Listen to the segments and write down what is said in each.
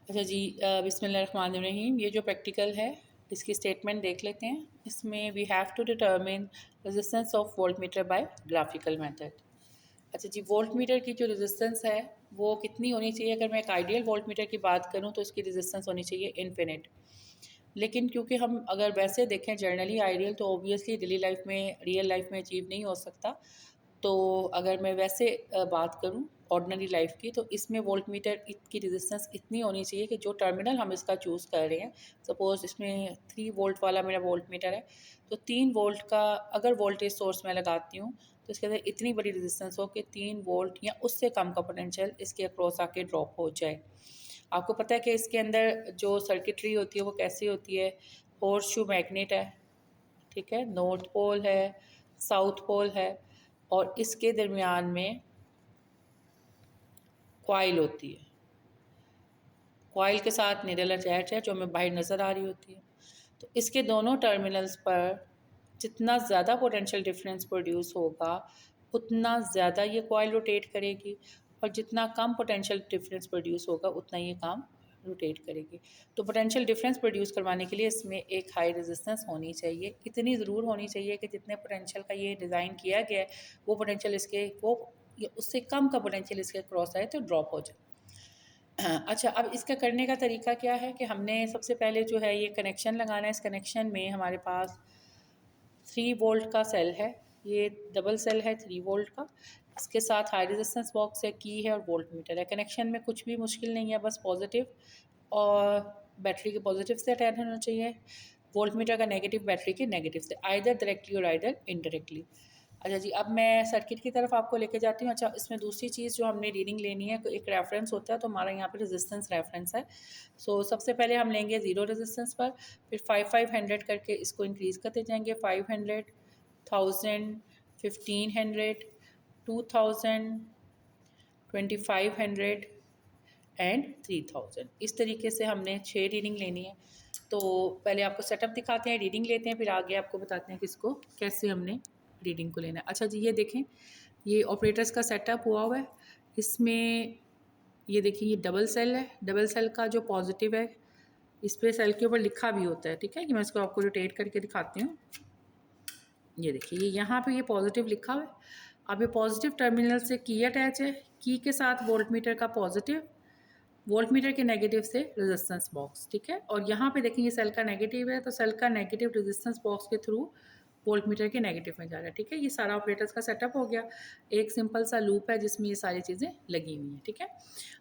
अच्छा जी, बिस्मिल्लाहिर्रहमानिर्रहीम। ये जो प्रैक्टिकल है इसकी स्टेटमेंट देख लेते हैं। इसमें we have to determine resistance of voltmeter by graphical method. अच्छा जी, वोल्ट मीटर की जो रेजिस्टेंस है वो कितनी होनी चाहिए? अगर मैं एक आइडियल वोल्ट मीटर की बात करूँ तो इसकी रेजिस्टेंस होनी चाहिए इनफिनिट। लेकिन क्योंकि हम अगर वैसे देखें जनरली आइडियल, तो ऑब्वियसली डेली लाइफ में, रियल लाइफ में अचीव नहीं हो सकता। तो अगर मैं वैसे बात करूं ऑर्डिनरी लाइफ की, तो इसमें वोल्ट मीटर की रेजिस्टेंस इतनी होनी चाहिए कि जो टर्मिनल हम इसका चूज़ कर रहे हैं, सपोज़ इसमें 3 वोल्ट वाला मेरा वोल्ट मीटर है, तो 3 वोल्ट का अगर वोल्टेज सोर्स मैं लगाती हूँ तो इसके अंदर इतनी बड़ी रेजिस्टेंस हो कि 3 वोल्ट या उससे कम का पोटेंशियल इसके अक्रॉस आके ड्रॉप हो जाए। आपको पता है कि इसके अंदर जो सर्किटरी होती है वो कैसी होती है? हॉर्स शू मैग्नेट है, ठीक है, नॉर्थ पोल है, साउथ पोल है, और इसके दरमियान में कॉइल होती है। कॉइल के साथ निडल अटैच है जो हमें बाहर नज़र आ रही होती है। तो इसके दोनों टर्मिनल्स पर जितना ज़्यादा पोटेंशियल डिफरेंस प्रोड्यूस होगा उतना ज़्यादा ये कॉइल रोटेट करेगी, और जितना कम पोटेंशियल डिफरेंस प्रोड्यूस होगा उतना ये काम रोटेट करेगी। तो पोटेंशियल डिफरेंस प्रोड्यूस करवाने के लिए इसमें एक हाई रेजिस्टेंस होनी चाहिए। इतनी ज़रूर होनी चाहिए कि जितने पोटेंशियल का ये डिज़ाइन किया गया है वो पोटेंशियल इसके वो या उससे कम का पोटेंशियल इसके क्रॉस आए तो ड्रॉप हो जाए। अच्छा, अब इसका करने का तरीका क्या है कि हमने सबसे पहले जो है ये कनेक्शन लगाना है। इस कनेक्शन में हमारे पास 3 वोल्ट का सेल है, ये डबल सेल है 3 वोल्ट का। इसके साथ हाई रेजिस्टेंस बॉक्स है, की है और वोल्ट मीटर है। कनेक्शन में कुछ भी मुश्किल नहीं है, बस पॉजिटिव और बैटरी के पॉजिटिव से अटैच होना चाहिए, वोल्ट मीटर का नेगेटिव बैटरी के नेगेटिव से, आइदर डायरेक्टली और आइदर इनडायरेक्टली। अच्छा जी, अब मैं सर्किट की तरफ आपको लेके जाती हूँ। अच्छा, इसमें दूसरी चीज़ जो हमने रीडिंग लेनी है, एक रेफरेंस होता है, तो हमारा यहाँ पे रेजिस्टेंस रेफरेंस है। सो सबसे पहले हम लेंगे 0 रेजिस्टेंस पर, फिर 500 करके इसको इंक्रीज़ करते जाएंगे। 500, 1000, 1500, 2000, 2500 एंड 3000। इस तरीके से हमने 6 रीडिंग लेनी है। तो पहले आपको सेटअप दिखाते हैं, रीडिंग लेते हैं, फिर आगे आपको बताते हैं कि इसको कैसे हमने रीडिंग को लेना है। अच्छा जी, ये देखें, ये ऑपरेटर्स का सेटअप हुआ है। इसमें ये देखिए, ये डबल सेल है। डबल सेल का जो पॉजिटिव है इस पर सेल के ऊपर लिखा भी होता है, ठीक है, कि मैं इसको आपको रोटेट करके दिखाती हूँ। ये देखिए, ये यहाँ पे ये पॉजिटिव लिखा हुआ है। अब ये पॉजिटिव टर्मिनल से की अटैच है, की के साथ वोल्ट मीटर का पॉजिटिव, वोल्ट मीटर के नेगेटिव से रेजिस्टेंस बॉक्स, ठीक है। और यहाँ पे देखेंगे सेल का नेगेटिव है, तो सेल का नेगेटिव रेजिस्टेंस बॉक्स के थ्रू वोल्ट मीटर के नेगेटिव में जा रहा है, ठीक है। ये सारा ऑपरेटर्स का सेटअप हो गया। एक सिंपल सा लूप है जिसमें ये सारी चीज़ें लगी हुई हैं, ठीक है।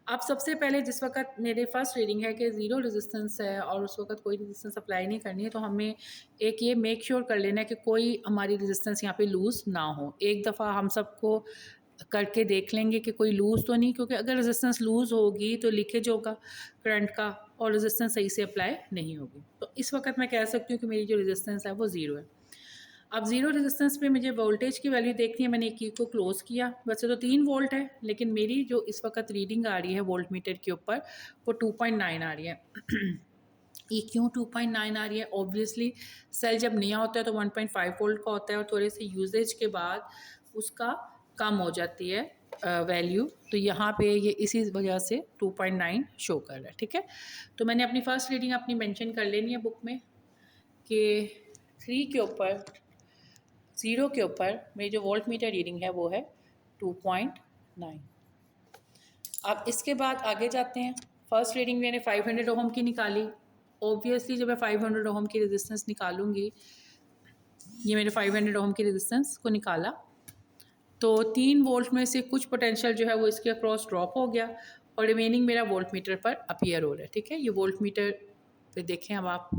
अब सबसे पहले जिस वक्त मेरे फर्स्ट रीडिंग है कि 0 रेजिस्टेंस है और उस वक्त कोई रेजिस्टेंस अप्लाई नहीं करनी है, तो हमें एक ये मेक श्योर कर लेना है कि कोई हमारी रेजिस्टेंस यहाँ पे लूज़ ना हो। एक दफ़ा हम सबको करके देख लेंगे कि कोई लूज़ तो नहीं, क्योंकि अगर रेजिस्टेंस लूज़ होगी तो लीकेज होगा करंट का और रेजिस्टेंस सही से अप्लाई नहीं होगी। तो इस वक्त मैं कह सकती हूँ कि मेरी जो रेजिस्टेंस है वो 0 है। अब 0 रेजिस्टेंस पे मुझे वोल्टेज की वैल्यू देखनी है। मैंने की को क्लोज़ किया, वैसे तो 3 वोल्ट है, लेकिन मेरी जो इस वक्त रीडिंग आ रही है वोल्ट मीटर के ऊपर वो 2.9 आ रही है। ये क्यों 2.9 आ रही है? ऑब्वियसली सेल जब नया होता है तो 1.5 वोल्ट का होता है और थोड़े से यूजेज के बाद उसका कम हो जाती है वैल्यू। तो यहाँ पे ये इसी वजह से 2.9 शो कर रहा है, ठीक है। तो मैंने अपनी फर्स्ट रीडिंग अपनी मेंशन कर लेनी है बुक में कि 3 के ऊपर, 0 के ऊपर मेरी जो वोल्ट मीटर रीडिंग है वो है 2.9। अब इसके बाद आगे जाते हैं। फर्स्ट रीडिंग मैंने 500 ओहम की निकाली। ऑब्वियसली जब मैं 500 ओहम की रेजिस्टेंस निकालूंगी, ये मेरे 500 ओहम की रेजिस्टेंस को निकाला, तो 3 वोल्ट में से कुछ पोटेंशियल जो है वो इसके अक्रॉस ड्रॉप हो गया और रिमेनिंग मेरा वोल्ट मीटर पर अपीयर हो रहा है, ठीक है। ये वोल्ट मीटर पे देखें अब आप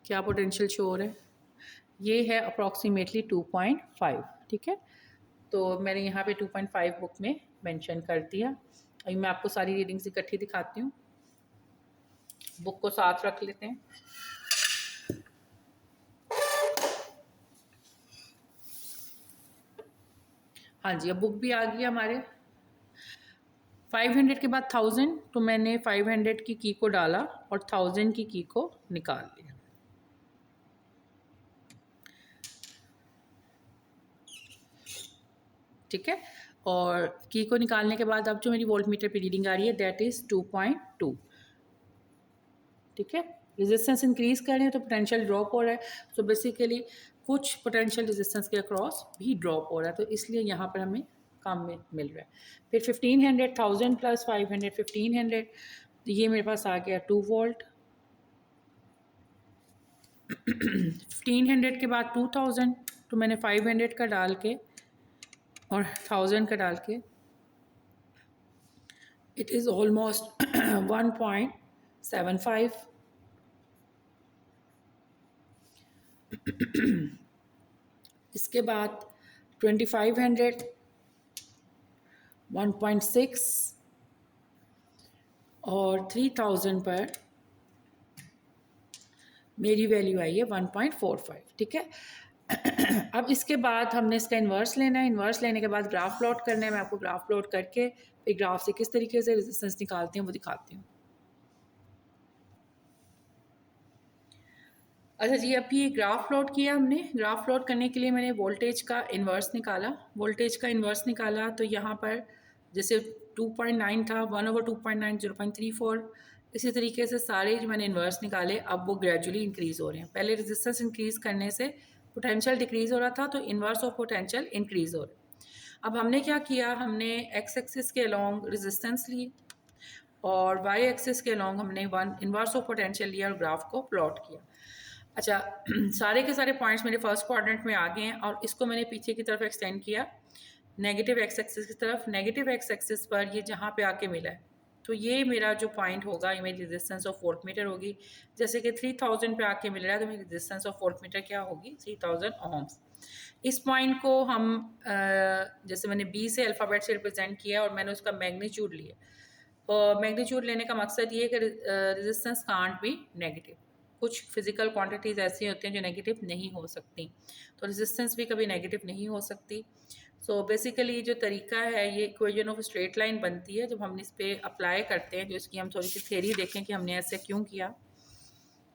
क्या पोटेंशियल शो हो रहा है। ये है अप्रॉक्सीमेटली 2.5, ठीक है। तो मैंने यहाँ पे 2.5 बुक में मेंशन कर दिया। अभी मैं आपको सारी रीडिंग्स इकट्ठी दिखाती हूँ। बुक को साथ रख लेते हैं। हाँ जी, अब बुक भी आ गई हमारे। 500 के बाद 1000, तो मैंने 500 की की को डाला और 1000 की की को निकाल लिया। ठीक है, और की को निकालने के बाद अब जो मेरी वोल्ट मीटर पे रीडिंग आ रही है दैट इज़ 2.2। ठीक है। रेजिस्टेंस इंक्रीज़ कर रहे हैं तो पोटेंशियल ड्रॉप हो रहा है, सो बेसिकली कुछ पोटेंशियल रेजिस्टेंस के अक्रॉस भी ड्रॉप हो रहा है, तो इसलिए यहाँ पर हमें कम में मिल रहा है। फिर 1500, 1000 प्लस 500, 1500, ये मेरे पास आ गया 2 वोल्ट। 1500 के बाद 2000, तो मैंने 500 का डाल के और 1000 का डाल के, इट इज़ ऑलमोस्ट 1.75। इसके बाद 2500, 1.6 और 3000 पर मेरी वैल्यू आई है 1.45, ठीक है। अब इसके बाद हमने इसका इन्वर्स लेना है। इन्वर्स लेने के बाद ग्राफ प्लॉट करना है। मैं आपको ग्राफ प्लॉट करके फिर ग्राफ से किस तरीके से रेजिस्टेंस निकालते हैं वो दिखाती हूँ। अच्छा जी, अब ये ग्राफ प्लॉट किया हमने। ग्राफ प्लॉट करने के लिए मैंने वोल्टेज का इन्वर्स निकाला। वोल्टेज का इन्वर्स निकाला तो यहाँ पर जैसे 2.9 था, 1/2.9 0.34, इसी तरीके से सारे जो मैंने इन्वर्स निकाले अब वो ग्रेजुअली इंक्रीज़ हो रहे हैं। पहले रेजिस्टेंस इंक्रीज़ करने से पोटेंशियल डिक्रीज़ हो रहा था, तो इन्वर्स ऑफ पोटेंशियल इंक्रीज़ हो रहा है। अब हमने क्या किया, हमने एक्स एक्सिस के अलॉन्ग रेजिस्टेंस ली और वाई एक्सिस के अलॉन्ग हमने वन इन्वर्स ऑफ पोटेंशियल लिया और ग्राफ को प्लॉट किया। अच्छा, सारे के सारे पॉइंट्स मेरे फर्स्ट क्वाड्रेंट में आ गए हैं और इसको मैंने पीछे की तरफ एक्सटेंड किया नेगेटिव एक्स एक्सिस की तरफ। नेगेटिव एक्स एक्सिस पर ये जहाँ पे आके मिला है, तो ये मेरा जो पॉइंट होगा ये मेरी रेजिस्टेंस ऑफ वोल्ट मीटर होगी। जैसे कि 3000 पे आके मिल रहा है तो मेरी रेजिस्टेंस ऑफ वोल्ट मीटर क्या होगी, 3000 ओम्स। इस पॉइंट को हम जैसे मैंने बी से अल्फ़ाबेट से रिप्रेजेंट किया और मैंने उसका मैग्नीट्यूड लिया। और मैग्नीट्यूड लेने का मकसद ये है कि रेजिस्टेंस कांट बी नेगेटिव। कुछ फिज़िकल क्वांटिटीज़ ऐसी होती हैं जो नेगेटिव नहीं हो सकती, तो रेजिस्टेंस भी कभी नेगेटिव नहीं हो सकती। सो बेसिकली जो तरीका है, ये इक्वेशन ऑफ स्ट्रेट लाइन बनती है जब हम इस पर अप्लाई करते हैं। जो इसकी हम थोड़ी सी थ्योरी देखें कि हमने ऐसे क्यों किया।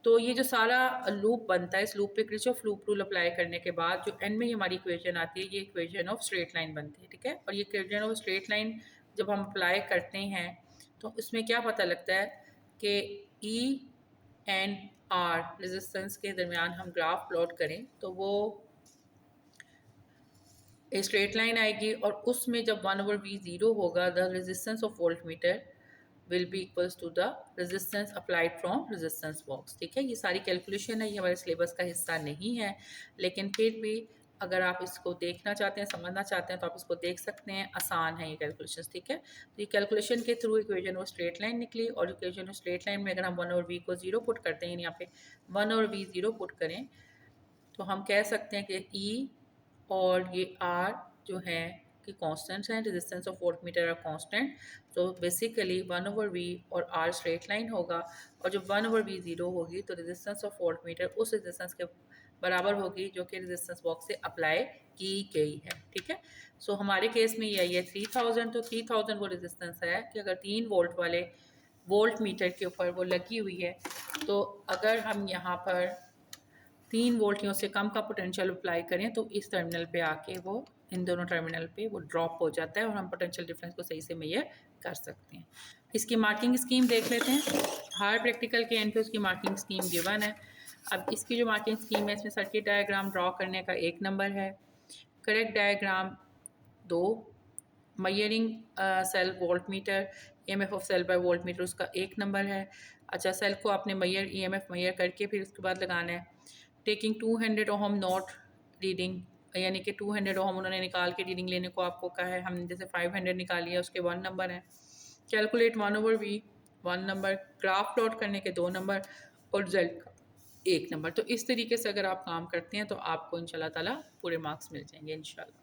तो ये जो सारा लूप बनता है, इस लूप पे किरचॉफ लूप रूल अप्लाई करने के बाद जो एंड में हमारी इक्वेशन आती है, ये इक्वेशन ऑफ स्ट्रेट लाइन बनती है, ठीक है। और ये इक्वेशन ऑफ स्ट्रेट लाइन जब हम अप्लाई करते हैं तो इसमें क्या पता लगता है कि ई एंड आर रेजिस्टेंस के दरमियान हम ग्राफ प्लॉट करें तो वो स्ट्रेट लाइन आएगी और उसमें जब 1/v 0 होगा, the resistance of voltmeter will be equals to the resistance applied from resistance box, ठीक है। ये सारी कैलकुलेशन है, ये हमारे सिलेबस का हिस्सा नहीं है, लेकिन फिर भी अगर आप इसको देखना चाहते हैं, समझना चाहते हैं तो आप इसको देख सकते हैं। आसान है ये कैलकुलेशन, ठीक है। तो ये कैलकुलेशन के through equation of straight line निकली और इक्वेशन ऑफ स्ट्रेट लाइन में अगर हम 1/v को 0 पुट करते हैं, यहाँ पे 1/v 0 पुट करें तो हम कह सकते हैं कि ई और ये आर जो है कि कांस्टेंट्स हैं, resistance of voltmeter are constant. तो बेसिकली 1/v और आर स्ट्रेट लाइन होगा और जब 1/v 0 होगी तो रेजिस्टेंस ऑफ वोल्ट मीटर उस रेजिस्टेंस के बराबर होगी जो कि रेजिस्टेंस बॉक्स से अप्लाई की गई है, ठीक है। सो हमारे केस में ये आई है 3000। तो 3000 वो रेजिस्टेंस है कि अगर 3 वोल्ट वाले वोल्ट मीटर के ऊपर वो लगी हुई है, तो अगर हम यहाँ पर 3 वोल्ट या उससे कम का पोटेंशियल अप्लाई करें तो इस टर्मिनल पे आके वो इन दोनों टर्मिनल पे वो ड्रॉप हो जाता है और हम पोटेंशियल डिफरेंस को सही से मेजर कर सकते हैं। इसकी मार्किंग स्कीम देख लेते हैं। हर प्रैक्टिकल के एंड पे उसकी मार्किंग स्कीम गिवन है। अब इसकी जो मार्किंग स्कीम है, इसमें सर्किट डायग्राम ड्रॉ करने का 1 नंबर है, correct diagram 2, measuring cell voltmeter, EMF of cell by voltmeter उसका 1 नंबर है। अच्छा, सेल को आपने मैयर EMF मैयर करके फिर उसके बाद लगाना है। टेकिंग 200 ओहम नोट रीडिंग, यानी कि 200 ओहम उन्होंने निकाल के रीडिंग लेने को आपको कहा है। हमने जैसे 500 निकाली है, उसके 1 नंबर है। Calculate 1/v 1 number, graph plot करने के 2 नंबर और रिजल्ट का 1 नंबर। तो इस तरीके से अगर आप काम करते हैं तो आपको इंशाल्लाह ताला पूरे मार्क्स मिल जाएंगे इंशाल्लाह।